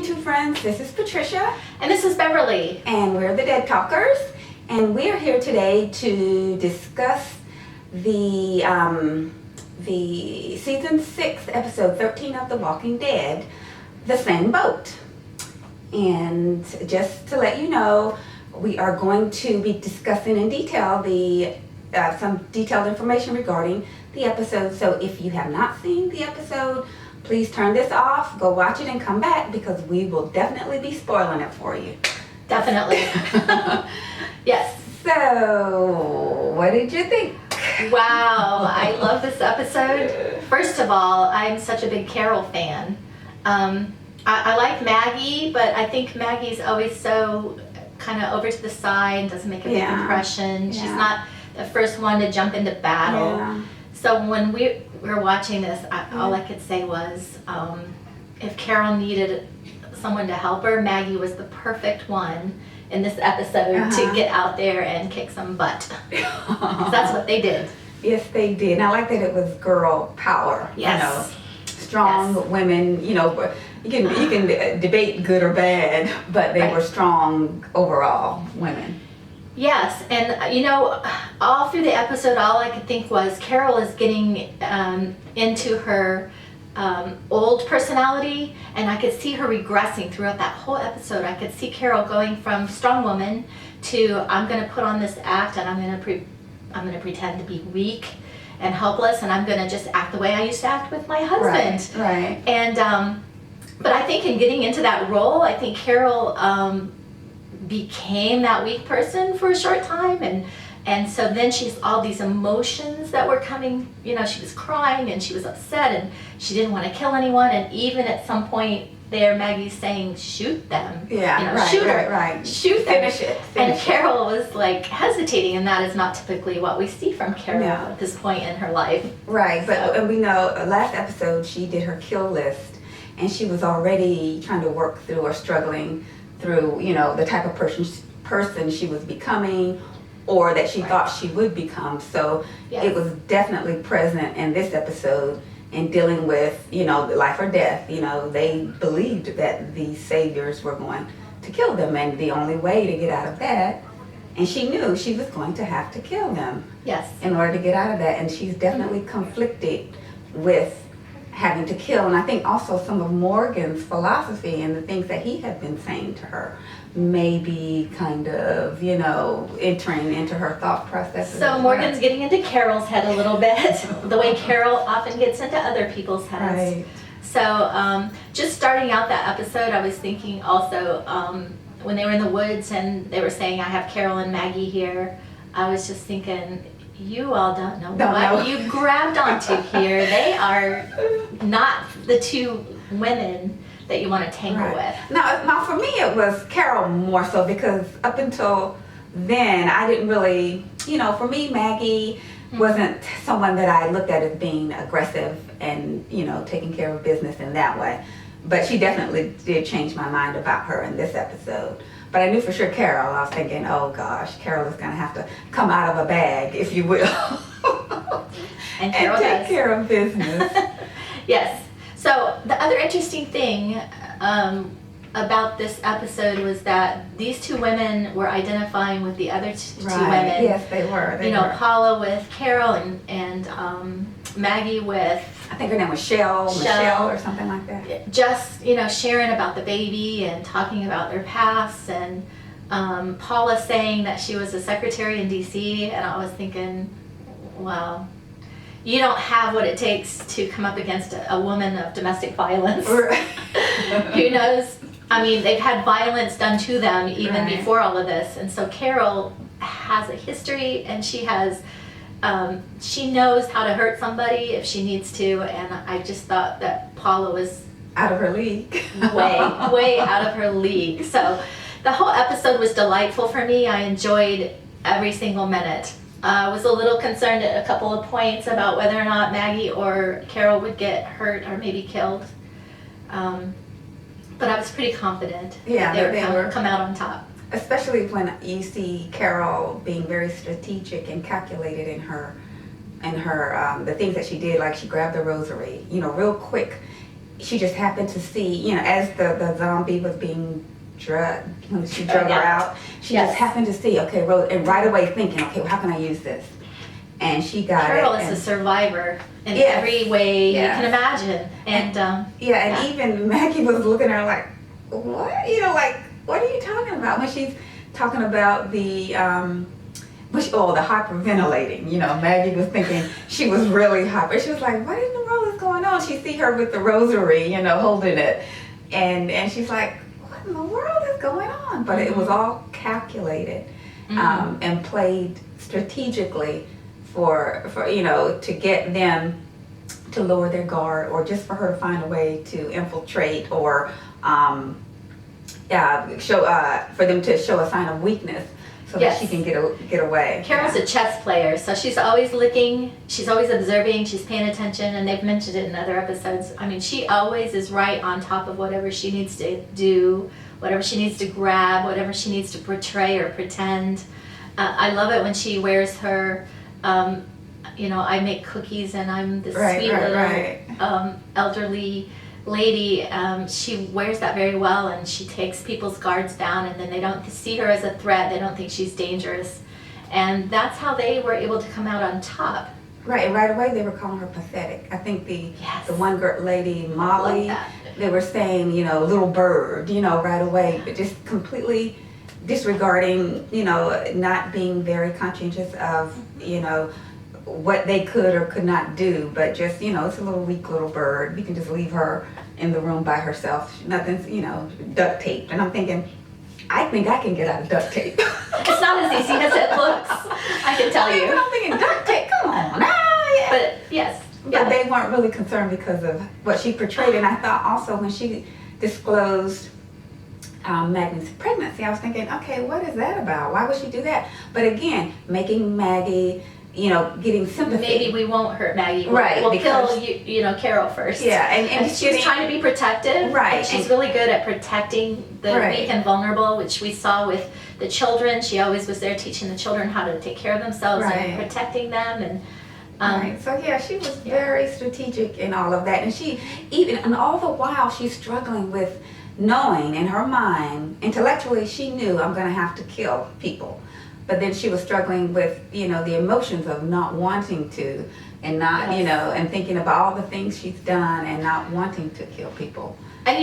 YouTube friends, this is Patricia. And this is Beverly. And we're the Dead Talkers. And we're here today to discuss the season 6, episode 13 of The Walking Dead, The Same Boat. And just to let you know, we are going to be discussing in detail some detailed information regarding the episode. So if you have not seen the episode, please turn this off, go watch it, and come back because we will definitely be spoiling it for you. Definitely. Yes. So, what did you think? Wow, I love this episode. First of all, I'm such a big Carol fan. I like Maggie, but I think Maggie's always so kind of over to the side, doesn't make a big impression. She's not the first one to jump into battle. Yeah. So when we were watching this, all I could say was, if Carol needed someone to help her, Maggie was the perfect one in this episode to get out there and kick some butt. 'Cause that's what they did. Yes, they did. And I like that it was girl power. Yes. You know, strong women. You know, you can debate good or bad, but they were strong overall women. Yes, and you know, all through the episode, all I could think was Carol is getting into her old personality, and I could see her regressing throughout that whole episode. I could see Carol going from strong woman to I'm going to put on this act, and I'm going to pretend to be weak and helpless, and I'm going to just act the way I used to act with my husband. Right. And but I think in getting into that role, I think Carol became that weak person for a short time, and so then she's all these emotions that were coming. You know, she was crying and she was upset and she didn't want to kill anyone, and even at some point there Maggie's saying shoot them, shoot her, shoot them. Finish it. And Carol was like hesitating, and that is not typically what we see from Carol at this point in her life. Right, but we know last episode she did her kill list, and she was already trying to work through or struggling through, you know, the type of person she was becoming or that she thought she would become. So it was definitely present in this episode in dealing with, you know, life or death. You know, they believed that these saviors were going to kill them, and the only way to get out of that, and she knew she was going to have to kill them in order to get out of that. And she's definitely conflicted with having to kill. And I think also some of Morgan's philosophy and the things that he had been saying to her maybe kind of, you know, entering into her thought process. So Morgan's getting into Carol's head a little bit, the way Carol often gets into other people's heads. Right. So just starting out that episode, I was thinking also when they were in the woods and they were saying, I have Carol and Maggie here, I was just thinking, you all don't know what you grabbed onto here. They are not the two women that you want to tangle with. Now, for me, it was Carol more so, because up until then, I didn't really, you know, for me, Maggie wasn't someone that I looked at as being aggressive and, you know, taking care of business in that way. But she definitely did change my mind about her in this episode. But I knew for sure Carol, I was thinking, oh gosh, Carol is going to have to come out of a bag, if you will, and Carol take care of business. Yes. So the other interesting thing about this episode was that these two women were identifying with the other two women. Yes, they were. Paula with Carol and Maggie with, I think her name was Michelle or something like that. Just, you know, sharing about the baby and talking about their past, and Paula saying that she was a secretary in DC, and I was thinking, well, you don't have what it takes to come up against a woman of domestic violence. Who knows? I mean, they've had violence done to them even before all of this, and so Carol has a history, and she has she knows how to hurt somebody if she needs to, and I just thought that Paula was out of her league. way out of her league. So the whole episode was delightful for me. I enjoyed every single minute. I was a little concerned at a couple of points about whether or not Maggie or Carol would get hurt or maybe killed. But I was pretty confident that they would come out on top. Especially when you see Carol being very strategic and calculated in her the things that she did, like she grabbed the rosary, you know, real quick she just happened to see, as the zombie was being drugged, when she drug her Yeah. out, she Yes. just happened to see, okay, Rose, and right away thinking, okay, well, how can I use this? And she got Carol it. is a and- survivor in Yes. every way Yes. you can imagine. And Yeah, and Yeah. even Maggie was looking at her like, what? Like, what are you talking about? When she's talking about the the hyperventilating, Maggie was thinking she was really hyper. She was like, what in the world is going on? She see her with the rosary, holding it. And she's like, what in the world is going on? But it was all calculated and played strategically for to get them to lower their guard, or just for her to find a way to infiltrate, or for them to show a sign of weakness so Yes. that she can get away. Carol's a chess player, so she's always looking, she's always observing, she's paying attention, and they've mentioned it in other episodes. I mean, she always is right on top of whatever she needs to do, whatever she needs to grab, whatever she needs to portray or pretend. I love it when she wears her, I make cookies and I'm this sweet little elderly lady. She wears that very well, and she takes people's guards down, and then they don't see her as a threat. They don't think she's dangerous, and that's how they were able to come out on top. Right away they were calling her pathetic. I think the one lady, Love Molly, that. they were saying, little bird, right away, but just completely disregarding, not being very conscientious of, what they could or could not do, but just, it's a little weak little bird. You can just leave her in the room by herself. Nothing's, duct taped. And I'm thinking, I think I can get out of duct tape. It's not as easy as it looks, I can tell you. I'm thinking duct tape, come on. Yeah. But yes, But they weren't really concerned because of what she portrayed. And I thought also when she disclosed Maggie's pregnancy, I was thinking, okay, what is that about? Why would she do that? But again, making Maggie, getting sympathy. maybe we won't hurt Maggie. Right, We'll because- kill Carol first. Yeah, and She's getting- trying to be protective. Right, And she's and- really good at protecting the Right. weak and vulnerable, which we saw with the children. She always was there teaching the children how to take care of themselves Right. and protecting them. And Right. So yeah, she was very strategic in all of that, and all the while she's struggling with knowing in her mind, intellectually she knew I'm going to have to kill people, but then she was struggling with the emotions of not wanting to, and not Yes. and thinking about all the things she's done and not wanting to kill people. And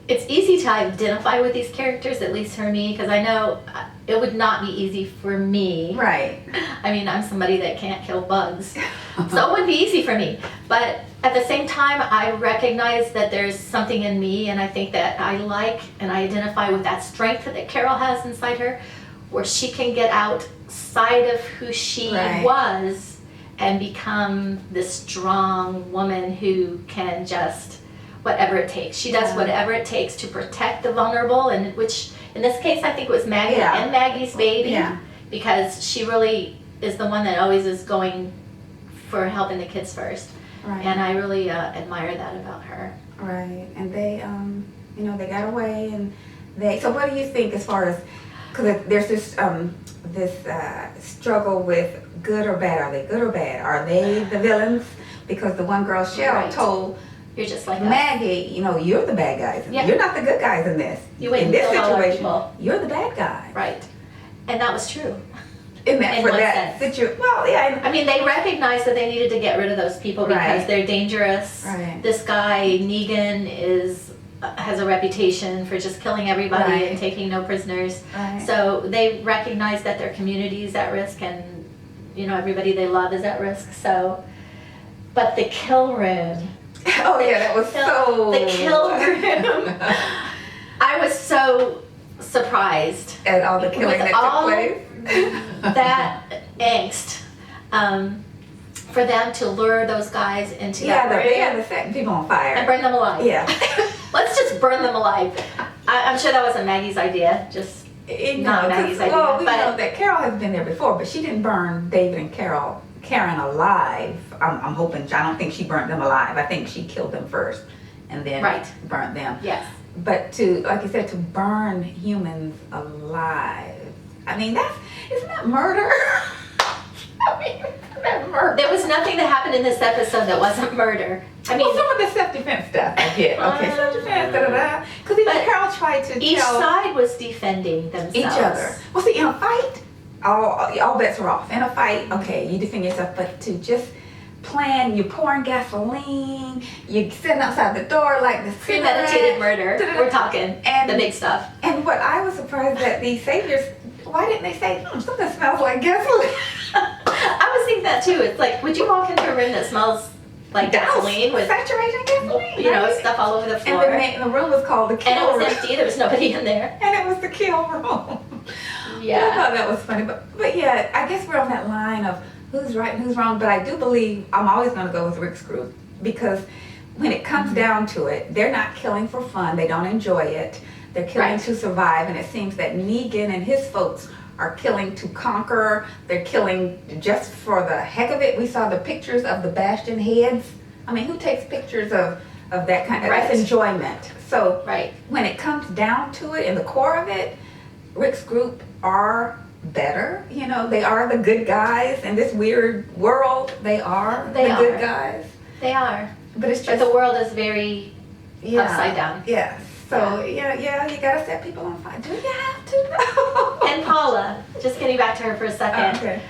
it's easy to identify with these characters, at least for me, because I know it would not be easy for me. Right. I mean, I'm somebody that can't kill bugs, so it wouldn't be easy for me. But at the same time, I recognize that there's something in me, and I think that I like and I identify with that strength that Carol has inside her, where she can get outside of who she Right. was and become this strong woman who can just whatever it takes. She does Yeah. whatever it takes to protect the vulnerable, and which in this case I think it was Maggie Yeah. and Maggie's baby, Yeah. because she really is the one that always is going for helping the kids first. Right. And I really admire that about her. Right, and they, they got away, and So, what do you think as far as, because there's this struggle with good or bad? Are they good or bad? Are they the villains? Because the one girl, Cheryl, Right. told You're just like us. Maggie, you're the bad guys. Yeah. You're not the good guys in this. You wait in this and kill all our situation, people. you're the bad guy. Right. And that was true. In that, In for what that sense? situation, well, yeah, I mean, they recognized that they needed to get rid of those people because Right. they're dangerous. Right. This guy, Negan, has a reputation for just killing everybody Right. and taking no prisoners. Right. So they recognize that their community is at risk, and everybody they love is at risk. So, but the kill room. oh yeah, that was so. The kill room. I was so surprised And all the killing with that all took place. that angst. For them to lure those guys into Yeah, that room they had to set people on fire. and burn them alive. Yeah. Let's just burn them alive. I'm sure that wasn't Maggie's idea. Just Not Maggie's idea, Well, we but- know that Carol has been there before, but she didn't burn David and Karen alive. I'm hoping. I don't think she burnt them alive. I think she killed them first, and then Right. burnt them. yes. But to, like you said, to burn humans alive. I mean, isn't that murder? I mean, isn't that murder? There was nothing that happened in this episode that wasn't murder. I mean, well, some of the self-defense stuff I get. Okay, self-defense, da-da-da. Because even But Carol tried to each tell side was defending themselves. each other. Well, see, in a fight, all bets are off. In a fight, okay, you defend yourself, but to just plan, you're pouring gasoline, you're sitting outside the door like the Premeditated murder. We're talking And- the big stuff. And what I was surprised that these saviors, why didn't they say, something smells like gasoline? I was thinking that too. It's like, would you walk into a room that smells like gasoline with, saturation gasoline, you know, right? stuff all over the And floor? the room was called the And kill it was room. empty. There was nobody in there. And it was the kill room. I Yeah. thought that was funny, but yeah, I guess we're on that line of who's right and who's wrong. But I do believe I'm always going to go with Rick's group because when it comes down to it, they're not killing for fun. They don't enjoy it. They're killing Right. to survive, and it seems that Negan and his folks are killing to conquer. They're killing just for the heck of it. We saw the pictures of the Bastion heads. I mean, who takes pictures of that kind of? Right. That's enjoyment. So Right. when it comes down to it, in the core of it, Rick's group are better. You know, they are the good guys in this weird world. They are They the good are. guys. They are. But it's But just the world is very yeah, upside down. Yeah. So yeah, you gotta set people on fire. Do you have to? And Paula, just getting back to her for a second. Okay.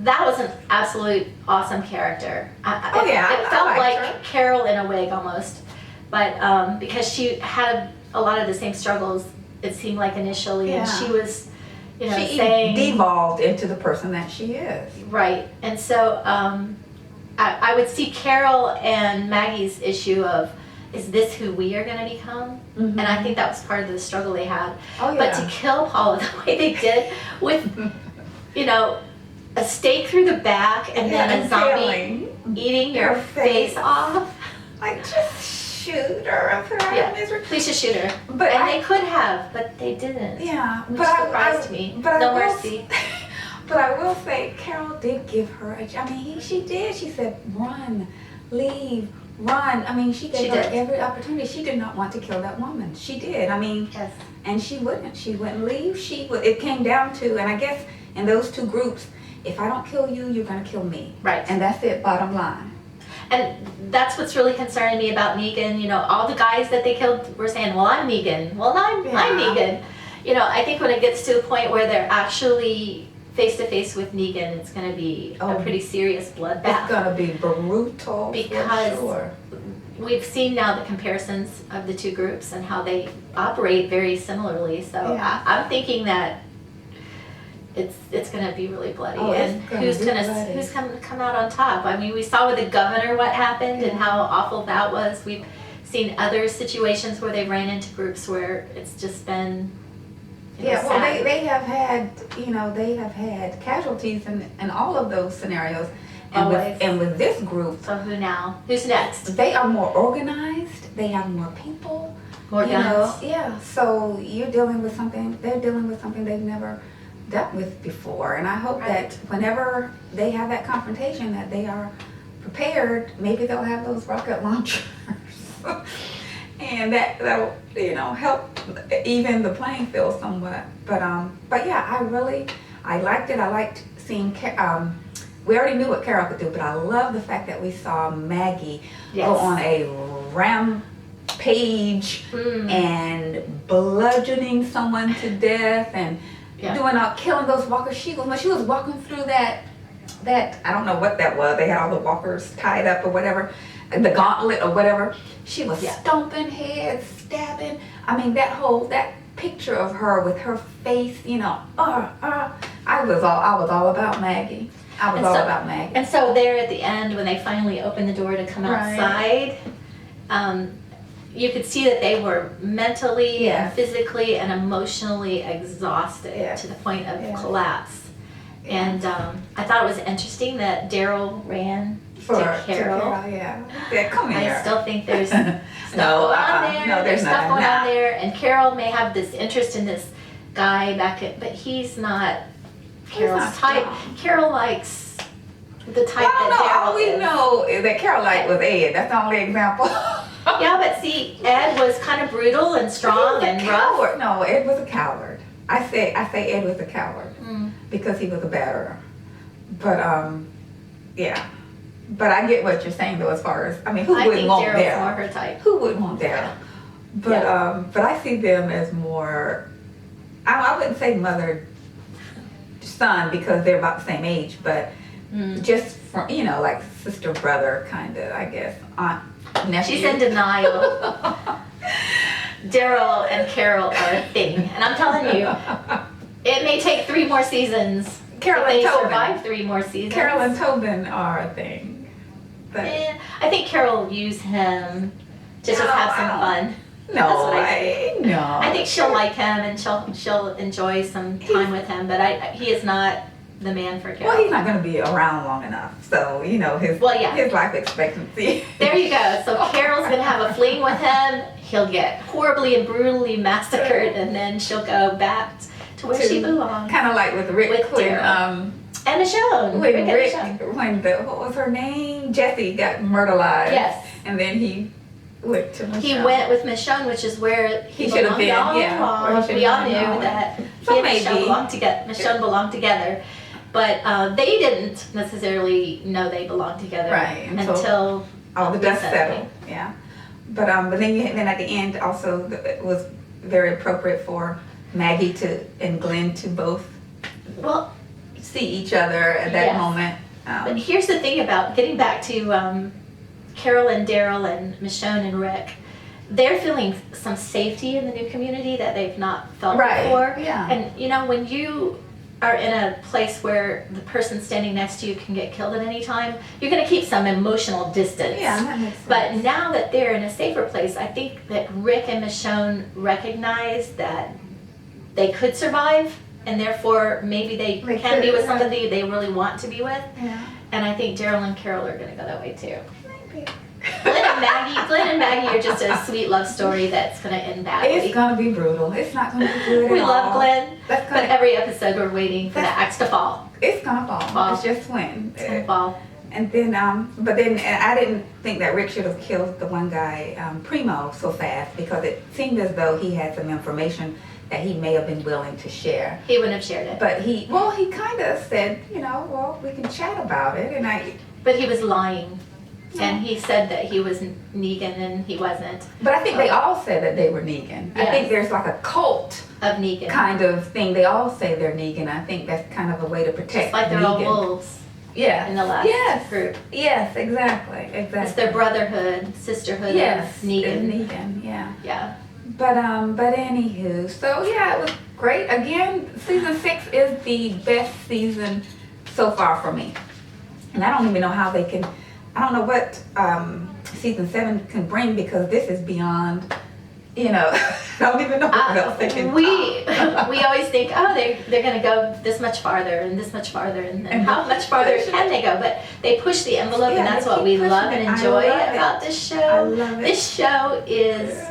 That was an absolute awesome character. Oh, yeah, It I felt liked like her. Carol in a wig almost. But because she had a lot of the same struggles, it seemed like initially, and Yeah. she was, you know, She saying devolved into the person that she is. right. And so I would see Carol and Maggie's issue of, is this who we are going to become? Mhm. And I think that was part of the struggle they had. Oh yeah. But to kill Paula the way they did with, you know, a stake through the back and then a zombie Impaling. eating your Your face face. off. Like just shoot her and put her out Yeah. of misery. Please just shoot her. But And I- they could have, but they didn't. Yeah, Which but surprised me. But No I will, mercy. But I will say, Carol did give her. I mean, she did. She said, "Run, leave, run." I mean, she gave She her did. every opportunity. She did not want to kill that woman. She did. I mean, Yes. and she wouldn't. She wouldn't leave. She would. It came down to, and I guess in those two groups, if I don't kill you, you're gonna kill me. Right. And that's it. Bottom line. And that's what's really concerning me about Negan. You know, all the guys that they killed were saying, well, I'm Negan. Well, I'm Yeah. Negan. You know, I think when it gets to a point where they're actually face to face with Negan, it's going to be a Oh. pretty serious It's bloodbath. gonna be brutal. Because- for sure. We've seen now the comparisons of the two groups and how they operate very similarly. So Yeah. I'm thinking that it's going to be really bloody. Oh, it's And gonna who's be going to bloody. who's going to come out on top? I mean, we saw with the governor what happened and how awful that was. We've seen other situations where they ran into groups where it's just been Yeah, well, sad. they have had, they have had casualties in all of those scenarios. And Always. with this group, So who now? Who's next? they are more organized. They have more people. More you know, guns. yeah. So you're dealing with something. They're dealing with something they've never dealt with before. And I hope Right. that whenever they have that confrontation, that they are prepared. Maybe they'll have those rocket launchers, and that'll help even the playing field somewhat. But yeah, I liked it. I liked seeing. We already knew what Carol could do, but I love the fact that we saw Maggie Yes. go on a rampage Mm. and bludgeoning someone to death and Yeah. killing those walkers. When she was walking through that I don't know what that was. They had all the walkers tied up or whatever, the gauntlet or whatever. She was Yeah. stomping heads, stabbing. I mean, that picture of her with her face, I was all about Maggie. I was And all so- about Maggie. And so there at the end, when they finally opened the door to come Right. outside, you could see that they were mentally Yeah. and physically and emotionally exhausted Yeah. to the point of Yeah. collapse. And I thought it was interesting that Daryl ran to Carol. Yeah. Yeah, come here. I still think there's stuff No, going on there. no, there's stuff nothing. going on Nah. there, and Carol may have this interest in this guy but he's not Carol's not type. strong. Carol likes the type Well, that no, Daryl all we is. know is that Caroline was Ed. That's the only example. Yeah, but see, Ed was kind of brutal and strong He was and a rough. coward. No, Ed was a coward. I say Ed was a coward Mm. because he was a batterer. But yeah, But I get what you're saying though, as far as, I mean, who I wouldn't think want Daryl's more Daryl? her type. Who wouldn't want Daryl? Yeah. But I see them as more, I wouldn't say mother, son, because they're about the same age, but just from, like sister, brother, kind of, I guess, aunt, nephew. She's in denial. Daryl and Carol are a thing, and I'm telling you, it may take 3 more seasons. Carol if and they Tobin. survive 3 more seasons. Carol and Tobin are a thing. But I think Carol will use him to just have some fun. no, That's what I no. I think she'll like him and she'll enjoy some time with him, but he is not the man for Carol. Well, he's not going to be around long enough, so his his life expectancy. There you go. So Carol's gonna have a fling with him. He'll get horribly and brutally massacred, and then she'll go back to where she belongs. Kind of like with Rick With when Daryl. And Michonne. when and Rick Michonne. when what was her name? Jessie got murderized. Yes. And then he went to Michonne. He went with Michonne, which is where he should have belonged been, all yeah, where he along. should We have all knew been always. that So he and Michonne maybe. belonged together. Michonne belonged together, but they didn't necessarily know they belonged together Right, until all the dust recently. settled. Yeah. But then at the end also it was very appropriate for Maggie and Glenn to both Well, see each other at that Yes. moment. but here's the thing about getting back to Carol and Daryl and Michonne and Rick. They're feeling some safety in the new community that they've not felt Right, before. yeah. And when you are in a place where the person standing next to you can get killed at any time, you're going to keep some emotional distance. Yeah, that makes sense. But now that they're in a safer place, I think that Rick and Michonne recognize that they could survive, and therefore maybe they They can be could, with right. somebody they really want to be with. Yeah. And I think Daryl and Carol are going to go that way too. Maybe. Glenn and Maggie are just a sweet love story that's going to end badly. It's gonna be brutal. It's not gonna be good We at love all. Glenn, That's but gonna, every episode we're waiting for the axe to fall. it's gonna fall. Fall. It's just when. It's going to fall. And then, but then I didn't think that Rick should have killed the one guy, Primo, so fast because it seemed as though he had some information that he may have been willing to share. He wouldn't have shared it. But he kind of said, well, we can chat about it. And But he was lying. And he said that he was Negan and he wasn't. but I think they all said that they were Negan. I Yes. think there's like a cult Of Negan. kind of thing. They all say they're Negan. I think that's kind of a way to protect Just like they're all Negan. wolves Yeah. in the last Yes. group. Yes, exactly. It's their brotherhood, sisterhood Yes, of Negan. it's Negan, yeah. Yeah. But anywho, so yeah, it was great. Again, season 6 is the best season so far for me. And I don't even know how they can, I don't know what season 7 can bring because this is beyond, I don't even know what else they can we always think, oh, they're going to go this much farther and this much farther, and And how much farther push it. can they go? But they push the envelope, Yeah, and that's they what keep we pushing love it. and I enjoy love it. about this show. I love it. This show is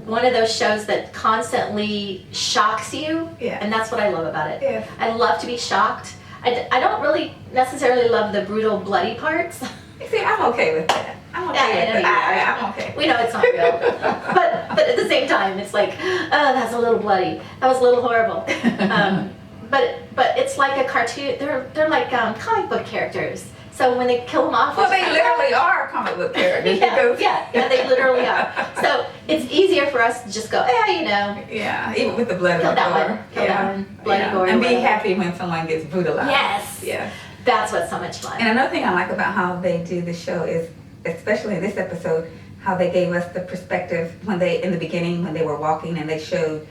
one of those shows that constantly shocks you, Yeah. and that's what I love about it. Yes. I love to be shocked. I don't really necessarily love the brutal, bloody parts. See, I'm okay with that. I'm okay Yeah, with I know that. you are. I'm okay. We know it's not real, but at the same time, it's like, oh, that's a little bloody. That was a little horrible. But it's like a cartoon. They're like comic book characters. So when they kill them off, Well, it's they like, literally are comic book characters because yeah, they literally are. So it's easier for us to just go, yeah, even with the blood Kill and that gore. one, kill that one, bloody gore, and be whatever. happy when someone gets brutalized. Yes. Yeah. That's what's so much fun. And another thing I like about how they do the show is, especially in this episode, how they gave us the perspective in the beginning when they were walking and they showed,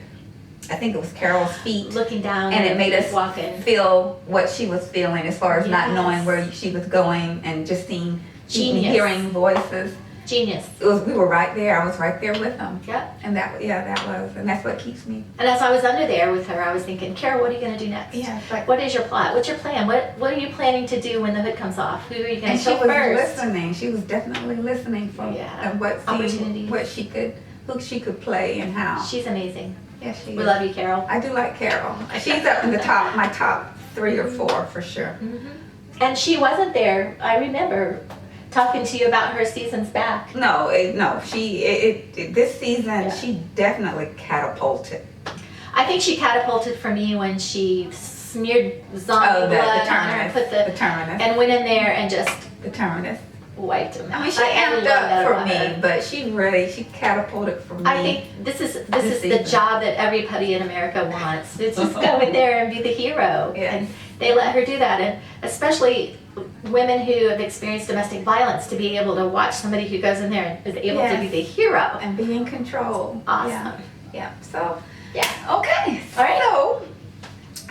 I think it was Carol's feet, Looking down and it made us walking. feel what she was feeling as far as not Yes. knowing where she was going and just seeing, Genius. hearing voices. Genius. We were right there. I was right there with them. Yep. And that's what keeps me. And as I was under there with her, I was thinking, Carol, what are you going to do next? Yeah, it's like, What is your plot? What's your plan? What are you planning to do when the hood comes off? Who are you going and to she shoot was first? listening. She was definitely listening for Yeah. who Opportunities. she could play and how. She's amazing. Yes, she We is. love you, Carol. I do like Carol. She's up in my top 3 or 4 for sure. And she wasn't there. I remember talking to you about her seasons back. No, this season she definitely catapulted. I think she catapulted for me when she smeared zombie Oh, blood on her Terminus. and put The Terminus. and went in there and just The Terminus. wiped them out. I mean, she love amped that up for about me, her. but she catapulted for me. I think this is This the season. job that everybody in America wants. It's just go in there and be the hero. Yes. And they let her do that, and especially women who have experienced domestic violence, to be able to watch somebody who goes in there and is able to be Yes. the hero. And be in control. Awesome. Yeah. Yeah. So, Yeah. okay. All right. So,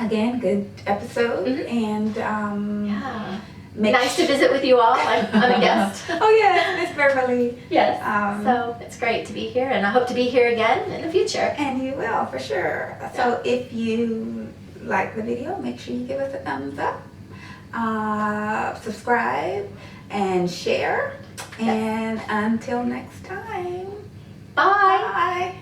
again, good episode. Mhm. And, Yeah. make Nice to visit with you all. I'm a guest. Oh, yeah, Miss Beverly. Yes. Um, So it's great to be here, and I hope to be here again in the future. And you will, for sure. So if you like the video, make sure you give us a thumbs up, subscribe, and share. And until next time, Bye. bye.